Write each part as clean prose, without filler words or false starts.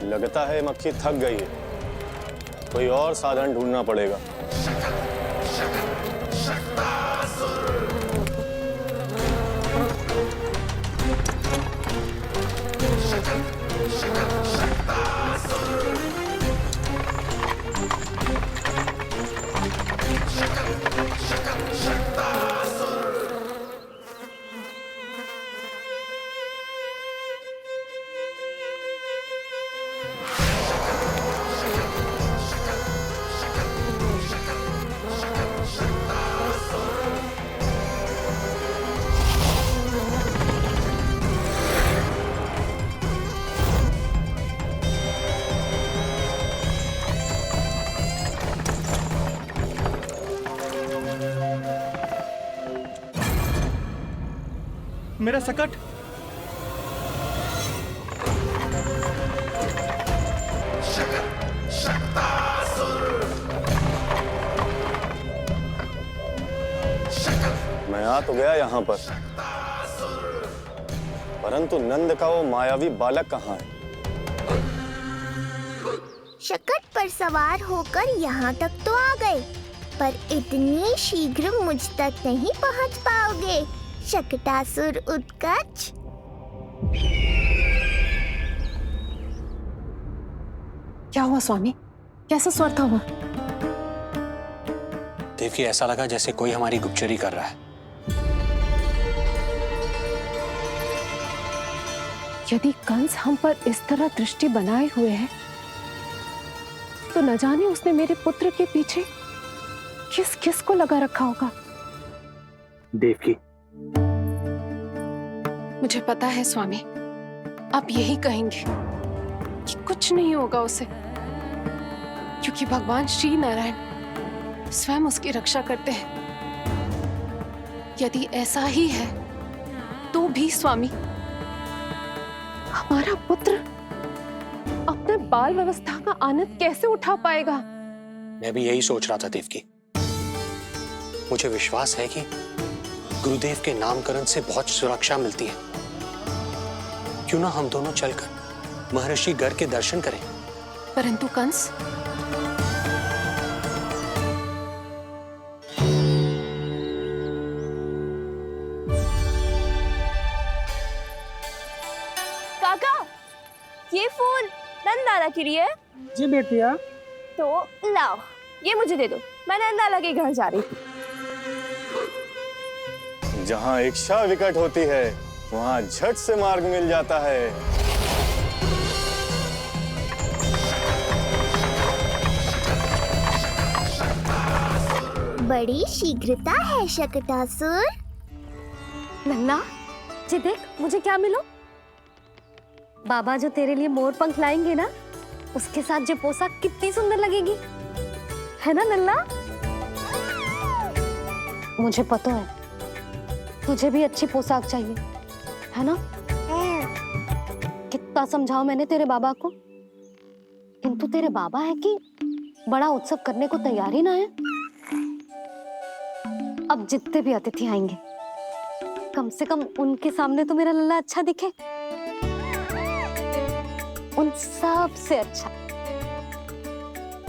लगता है मक्खी थक गई है, कोई और साधन ढूंढना पड़ेगा। मेरा सकट। मैं आ तो गया यहाँ पर, परंतु नंद का वो मायावी बालक कहाँ है? शकट पर सवार होकर यहाँ तक तो आ गए, पर इतनी शीघ्र मुझ तक नहीं पहुँच पाओगे शकटासुर उत्कच। क्या हुआ स्वामी? कैसा स्वर था वो? देवकी, ऐसा लगा जैसे कोई हमारी गुप्तचरी कर रहा है। यदि कंस हम पर इस तरह दृष्टि बनाए हुए है, तो न जाने उसने मेरे पुत्र के पीछे किस किस को लगा रखा होगा। देवकी, मुझे पता है स्वामी, आप यही कहेंगे कि कुछ नहीं होगा उसे, क्योंकि भगवान श्री नारायण स्वयं उसकी रक्षा करते हैं। यदि ऐसा ही है तो भी स्वामी, हमारा पुत्र अपने बाल व्यवस्था का आनंद कैसे उठा पाएगा? मैं भी यही सोच रहा था देवकी। मुझे विश्वास है कि गुरुदेव के नामकरण से बहुत सुरक्षा मिलती है। क्यों ना हम दोनों चलकर महर्षि गर के दर्शन करें? परंतु कंस, काका, ये फूल नंदाला के लिए है। जी बेटिया। तो लाओ, ये मुझे दे दो, मैं नंदाला के घर जा रही हूँ। जहाँ इच्छा विकट होती है, वहाँ झट से मार्ग मिल जाता है। बड़ी शीघ्रता है शकटासुर। नन्ना, जी देख मुझे क्या मिलो। बाबा जो तेरे लिए मोर पंख लाएंगे ना, उसके साथ जो पोशाक कितनी सुंदर लगेगी, है ना नन्ना? मुझे पता है तुझे भी अच्छी पोशाक चाहिए, है ना? कितना समझाओ मैंने तेरे बाबा को, किंतु तेरे बाबा है कि बड़ा उत्सव करने को तैयार ही ना है। अब जितने भी अतिथि आएंगे, कम से कम उनके सामने तो मेरा लल्ला अच्छा दिखे। उन सब से अच्छा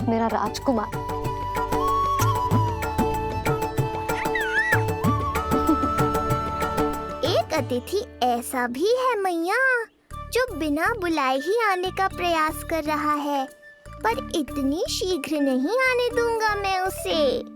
मेरा राजकुमार। एक अतिथि ऐसा भी है मैया, जो बिना बुलाए ही आने का प्रयास कर रहा है, पर इतनी शीघ्र नहीं आने दूंगा मैं उसे।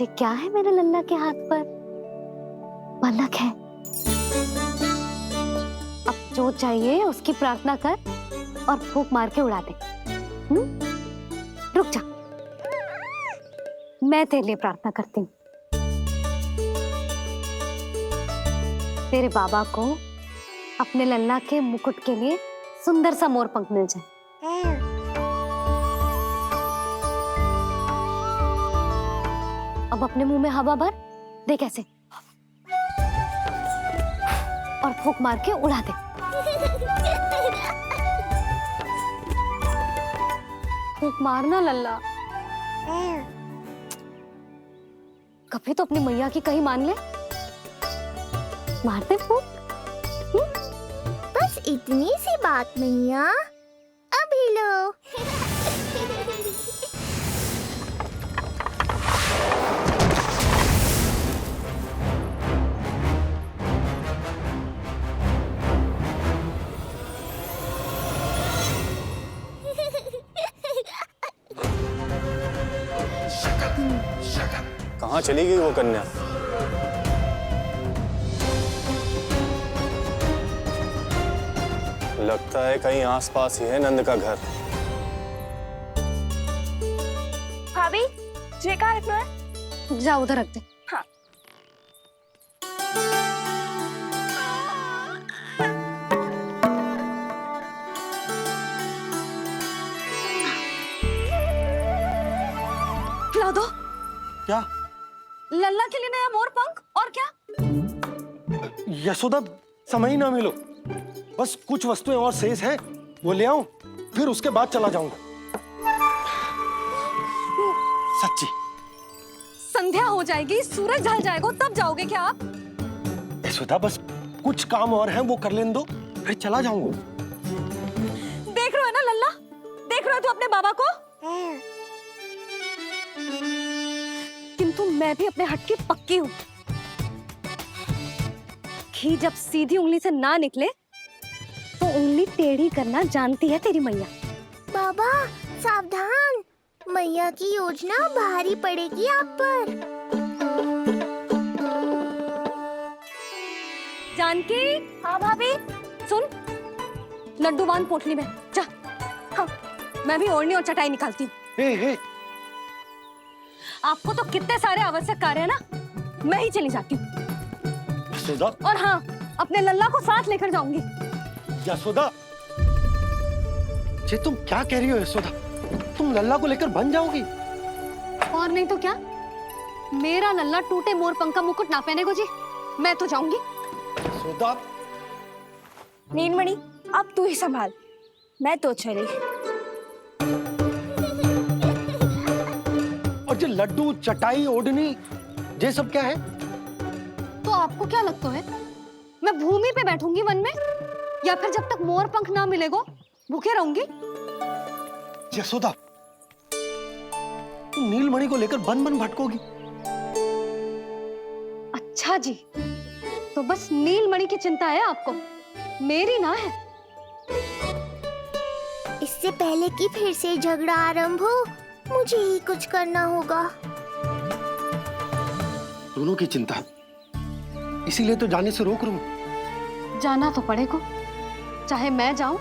मुझे क्या है मेरे लल्ला के हाथ पर? पलक है। अब जो चाहिए उसकी प्रार्थना कर और फूंक मार के उड़ा दे। रुक जा, मैं तेरे लिए प्रार्थना करती हूँ। तेरे बाबा को अपने लल्ला के मुकुट के लिए सुंदर सा मोर पंख मिल जाए। अब अपने मुंह में हवा भर दे कैसे, और फूंक मार के उड़ा दे। फूंक मारना लल्ला। कभी तो अपनी मैया की कहीं मान ले। मारते फूंक। बस इतनी सी बात मैया, अभी लो। कहाँ चली गई वो कन्या? लगता है कहीं आसपास ही है नंद का घर। भाभी ये कहाँ रखना है? जा उधर रख दे। हाँ। ला दो। क्या? लल्ला के लिए नया मोर पंख। और क्या? यशोदा, समय ही ना मिलो। बस कुछ वस्तुएं और शेष है, वो ले आऊं, फिर उसके बाद चला जाऊंगा। सच्ची। संध्या हो जाएगी, सूरज ढल जाएगा, तब जाओगे क्या आप? यशोदा, बस कुछ काम और हैं, वो कर लेने दो, फिर चला जाऊंगा। देख रहे हो ना लल्ला, देख रहे हो तू अपने बाबा को? किंतु मैं भी अपने हट की पक्की हूँ। घी जब सीधी उंगली से ना निकले तो उंगली टेढ़ी करना जानती है तेरी मैया। बाबा सावधान, मैया की योजना भारी पड़ेगी आप पर। जानकी। हाँ भाभी। सुन, लड्डू बांध पोटली में, जा। हाँ, मैं भी ओढ़नी और चटाई निकालती हूँ। हे। आपको तो कितने सारे आवश्यक कार्य है ना, मैं ही चली जाती हूँ। यशोदा। और हाँ, अपने लल्ला को साथ लेकर जाऊंगी। यशोदा, ये तुम क्या कह रही हो यशोदा? तुम लल्ला को लेकर बन जाओगी? और नहीं तो क्या, मेरा लल्ला टूटे मोर पंख का मुकुट ना पहने को जी, मैं तो जाऊंगी। यशोदा। नीलमणि अब तू ही संभाल, मैं तो चली। और ये लड्डू, चटाई, ओढ़नी, ये सब क्या है? तो आपको क्या लगता है, मैं भूमि पे बैठूंगी वन में, या फिर जब तक मोर पंख ना मिलेगा भूखे रहूंगी? यशोदा, तुम नीलमणि को लेकर बन बन भटकोगी। अच्छा जी, तो बस नीलमणि की चिंता है आपको, मेरी ना है। इससे पहले कि फिर से झगड़ा आरंभ हो, मुझे ही कुछ करना होगा। दोनों की चिंता, इसीलिए तो जाने से रोक रहा हूं। जाना तो पड़ेगा, चाहे मैं जाऊं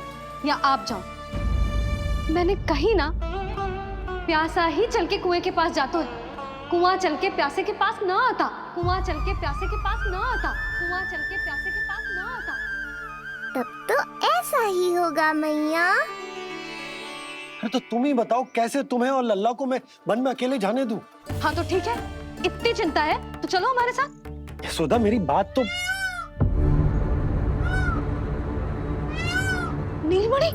या आप जाओ। मैंने कहीं ना प्यासा ही चल के कुएं के पास जाता है, कुआं चल के प्यासे के पास ना आता, कुआं चल के प्यासे के पास ना आता, कुआं चल के प्यासे के पास ना आता। तब तो ऐसा ही होगा मैया। अरे तो तुम ही बताओ, कैसे तुम्हें और लल्ला को मैं वन में अकेले जाने दूं? हाँ तो ठीक है, इतनी चिंता है तो चलो हमारे साथ। यशोदा, मेरी बात तो। नीलमणि,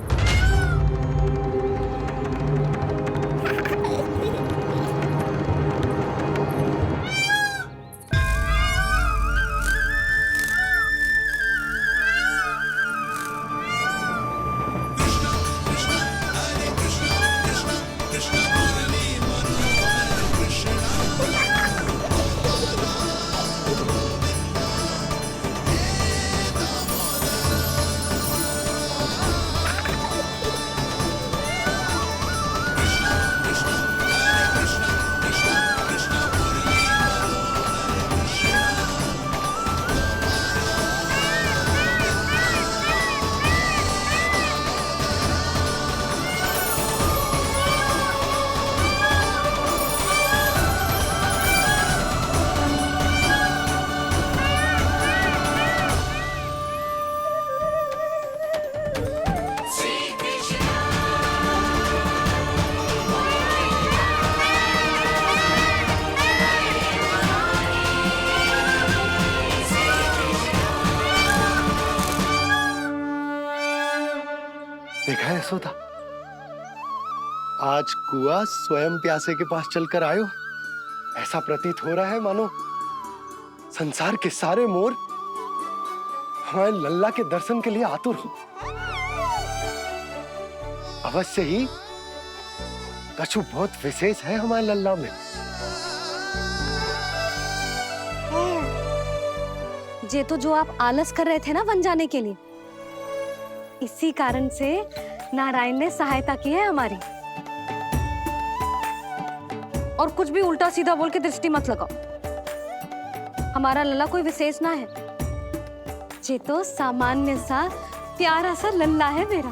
देखा है यशोदा, आज कुआ स्वयं प्यासे के पास चलकर आयो। ऐसा प्रतीत हो रहा है मानो संसार के सारे मोर हमारे लल्ला के दर्शन के लिए आतुर हो। अवश्य ही कछु बहुत विशेष है हमारे लल्ला में। जे तो जो आप आलस कर रहे थे ना वन जाने के लिए, इसी कारण से नारायण ने सहायता की है हमारी। और कुछ भी उल्टा सीधा बोल के दृष्टि मत लगाओ। हमारा लल्ला कोई विशेष ना है, जे तो सामान्य सा प्यारा सा लल्ला है मेरा।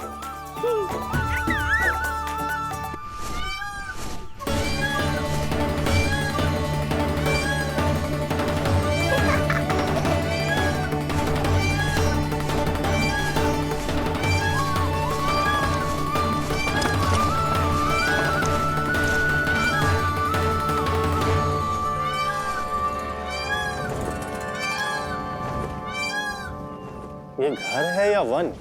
ये घर है या वन?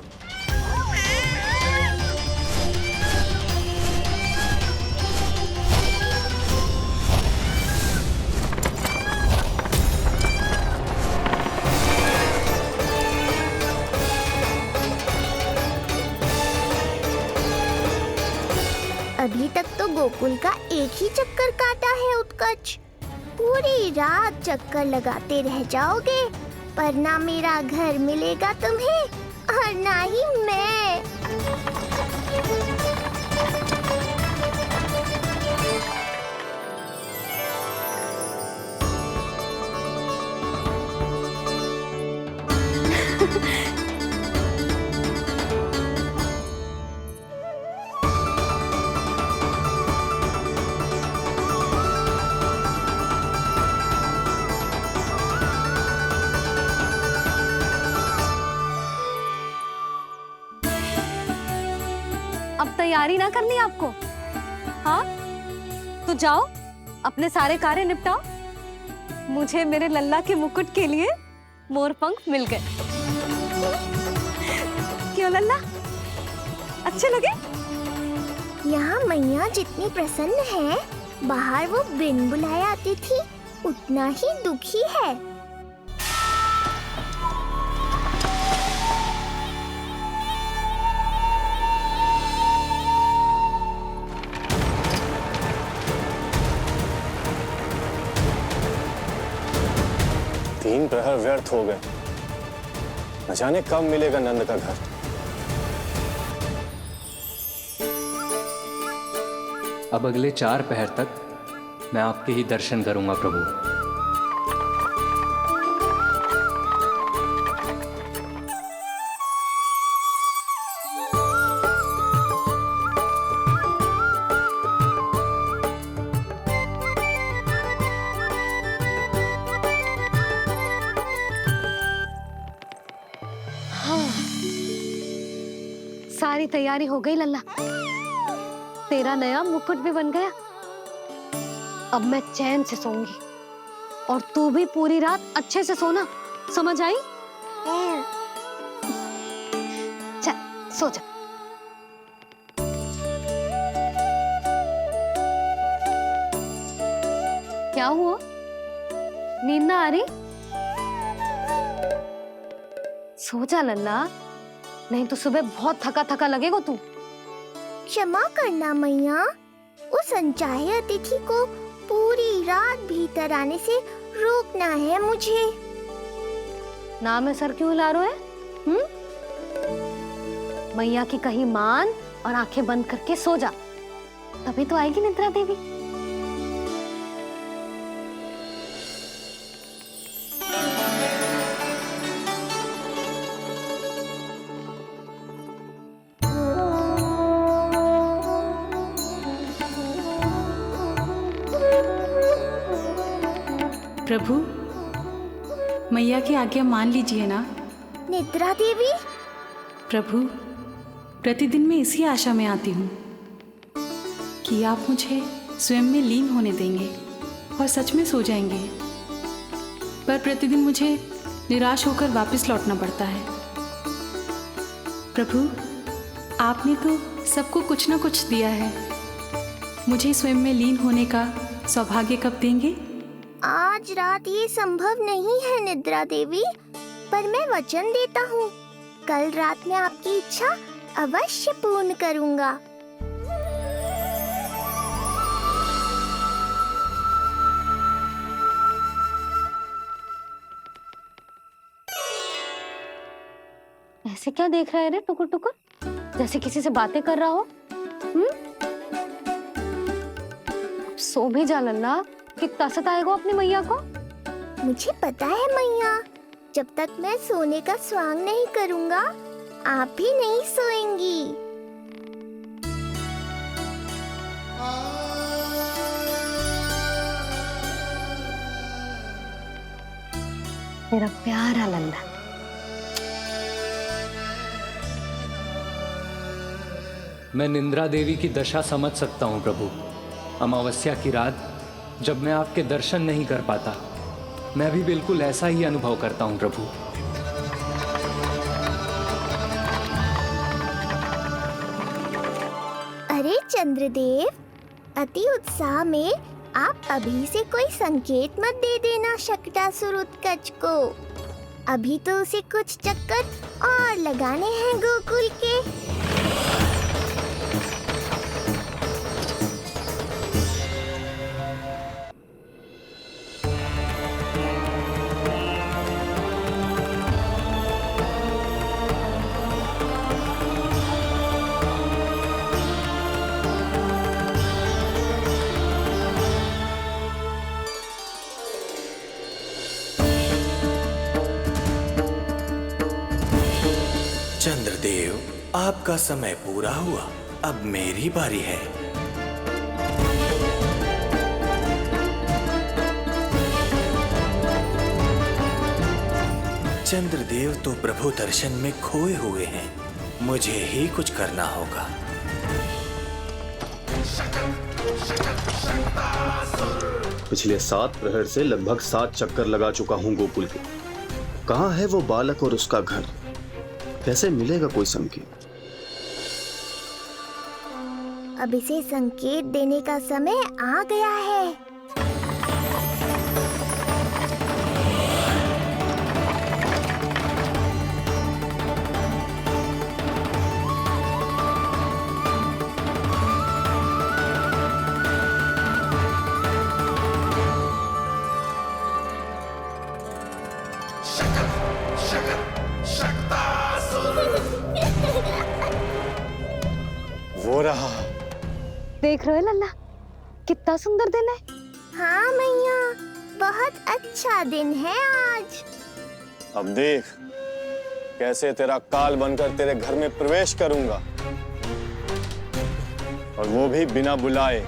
अभी तक तो गोकुल का एक ही चक्कर काटा है उत्कर्ष। पूरी रात चक्कर लगाते रह जाओगे, पर ना मेरा घर मिलेगा तुम्हें और ना ही मैं। अब तैयारी ना करनी आपको? हाँ, तो जाओ अपने सारे कार्य निपटाओ। मुझे मेरे लल्ला के मुकुट के लिए मोर पंख मिल गए। क्यों लल्ला, अच्छे लगे? यहाँ मैया जितनी प्रसन्न है, बाहर वो बिन बुलाए आती थी उतना ही दुखी है। तीन प्रहर व्यर्थ हो गए। न जाने कब मिलेगा नंद का घर। अब अगले 4 पहर तक मैं आपके ही दर्शन करूंगा प्रभु। सारी तैयारी हो गई लल्ला, तेरा नया मुकुट भी बन गया। अब मैं चैन से सोऊंगी और तू भी पूरी रात अच्छे से सोना, समझ आई? चल सो जा। क्या हुआ, नींद ना आ रही? सो जा लल्ला, नहीं तो सुबह बहुत थका थका लगेगा तू। क्षमा करना मैया, उस अनचाहे अतिथि को पूरी रात भीतर आने से रोकना है मुझे। नाम में सर क्यों हिला रहे है? मैया की कही मान और आंखें बंद करके सो जा, तभी तो आएगी निद्रा देवी। प्रभु, मैया की आज्ञा मान लीजिए ना। निद्रा देवी? प्रभु, प्रतिदिन मैं इसी आशा में आती हूँ कि आप मुझे स्वयं में लीन होने देंगे और सच में सो जाएंगे, पर प्रतिदिन मुझे निराश होकर वापस लौटना पड़ता है। प्रभु, आपने तो सबको कुछ ना कुछ दिया है। मुझे स्वयं में लीन होने का सौभाग्य कब देंगे? आज रात ये संभव नहीं है निद्रा देवी, पर मैं वचन देता हूँ कल रात में आपकी इच्छा अवश्य पूर्ण करूँगा। ऐसे क्या देख रहा है रे टुकुर टुकुर, जैसे किसी से बातें कर रहा हो? सो भी जा लल्ला, कितना सताएगा अपनी मैया को। मुझे पता है मैया, जब तक मैं सोने का स्वांग नहीं करूँगा आप भी नहीं सोएंगी। मेरा प्यारा लल्ला। मैं निंद्रा देवी की दशा समझ सकता हूँ प्रभु। अमावस्या की रात जब मैं आपके दर्शन नहीं कर पाता, मैं भी बिल्कुल ऐसा ही अनुभव करता हूँ प्रभु। अरे चंद्रदेव, अति उत्साह में आप अभी से कोई संकेत मत दे देना शकटासुर उत्कच को। अभी तो उसे कुछ चक्कर और लगाने हैं गोकुल के। चंद्रदेव, आपका समय पूरा हुआ, अब मेरी बारी है। चंद्रदेव तो प्रभु दर्शन में खोए हुए हैं, मुझे ही कुछ करना होगा। पिछले 7 प्रहर से लगभग 7 चक्कर लगा चुका हूँ गोकुल के। कहाँ है वो बालक और उसका घर? कैसे मिलेगा कोई संकेत? अब इसे संकेत देने का समय आ गया है। वो रहा। देख रहे हो लल्ला, कितना सुंदर दिन है। हाँ मैया, बहुत अच्छा दिन है आज। अब देख कैसे तेरा काल बनकर तेरे घर में प्रवेश करूंगा, और वो भी बिना बुलाए।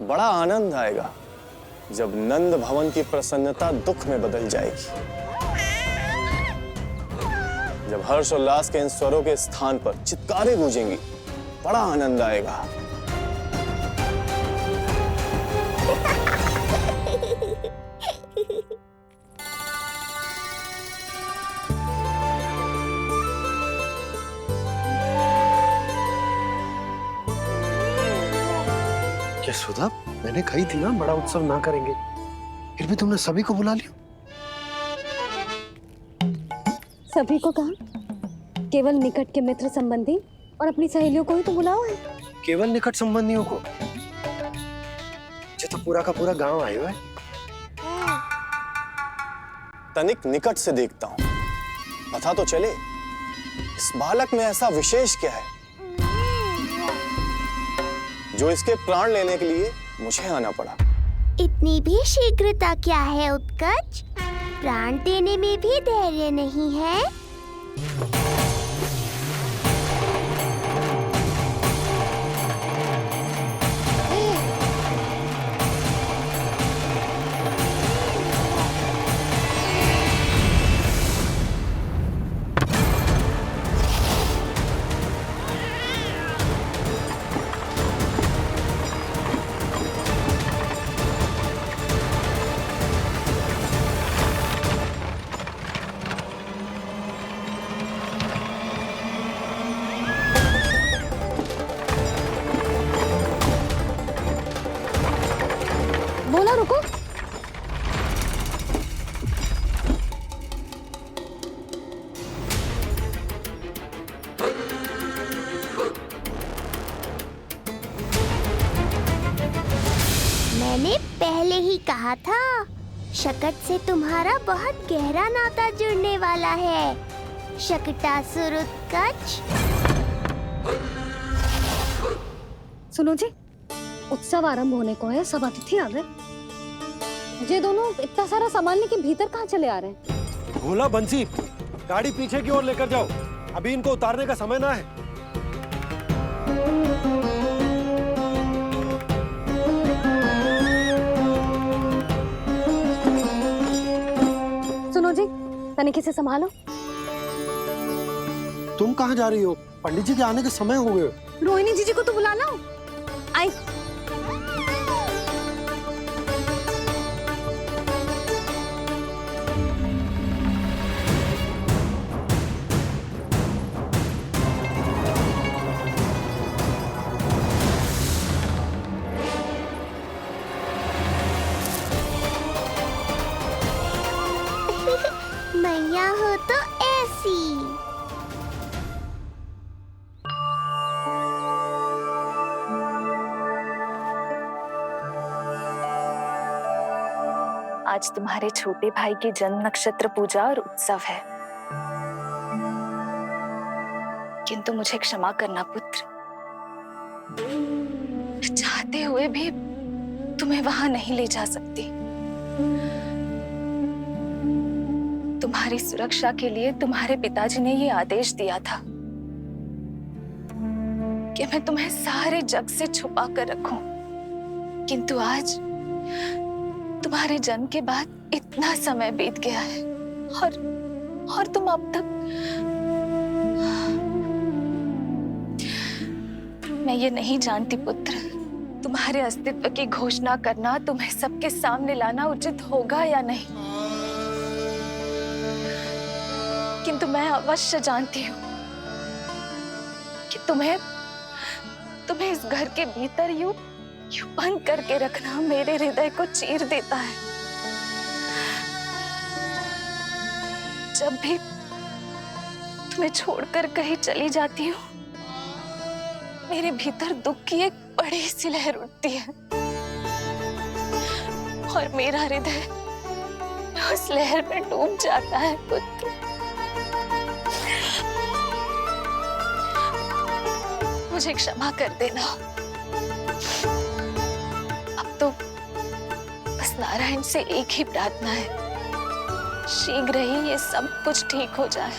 बड़ा आनंद आएगा जब नंद भवन की प्रसन्नता दुख में बदल जाएगी, जब हर्ष उल्लास के इन स्वरों के स्थान पर चित्कारें गूंजेंगी। बड़ा आनंद आएगा। क्या सुधा, मैंने कही थी ना बड़ा उत्सव ना करेंगे, फिर भी तुमने सभी को बुला लिया। सभी को कहा? केवल निकट के मित्र संबंधी और अपनी सहेलियों को ही तो बुलाओ है। केवल निकट संबंधियों को? ये तो पूरा का पूरा गांव आया है। तनिक निकट से देखता हूं, पता तो चले इस बालक में ऐसा विशेष क्या है जो इसके प्राण लेने के लिए मुझे आना पड़ा। इतनी भी शीघ्रता क्या है उत्कच? प्राण देने में भी धैर्य नहीं है? बोला रुको। मैंने पहले ही कहा था, शकट से तुम्हारा बहुत गहरा नाता जुड़ने वाला है, शकटासुर उत्कच। सुनो जी, उत्सव आरंभ होने को है, सब अतिथि आ गए। ये दोनों इतना सारा सामान लेके भीतर कहाँ चले आ रहे हैं? भोला बंसी, गाड़ी पीछे की ओर लेकर जाओ, अभी इनको उतारने का समय ना है। सुनो जी, तनिक से संभालो। तुम कहाँ जा रही हो? पंडित जी के आने के समय हो गए। रोहिणी जीजी को तो बुला लो। आई। मैया हो तो ऐसी। आज तुम्हारे छोटे भाई की जन्म नक्षत्र पूजा और उत्सव है, किंतु मुझे क्षमा करना पुत्र, चाहते हुए भी तुम्हें वहां नहीं ले जा सकती। तुम्हारी सुरक्षा के लिए तुम्हारे पिताजी ने ये आदेश दिया था कि मैं तुम्हें सारे जग से छुपा कर रखूं, किंतु आज तुम्हारे जन्म के बाद इतना समय बीत गया है और तुम अब तक। मैं ये नहीं जानती पुत्र, तुम्हारे अस्तित्व की घोषणा करना, तुम्हें सबके सामने लाना उचित होगा या नहीं, किंतु मैं अवश्य जानती हूँ कि तुम्हें इस घर के भीतर यूं बंद करके रखना मेरे हृदय को चीर देता है। जब भी तुम्हें छोड़कर कहीं चली जाती हूँ, मेरे भीतर दुख की एक बड़ी सी लहर उठती है और मेरा हृदय उस लहर में डूब जाता है पुत्र। मुझे क्षमा कर देना। अब तो बस नारायण से एक ही प्रार्थना है, शीघ्र ही ये सब कुछ ठीक हो जाए।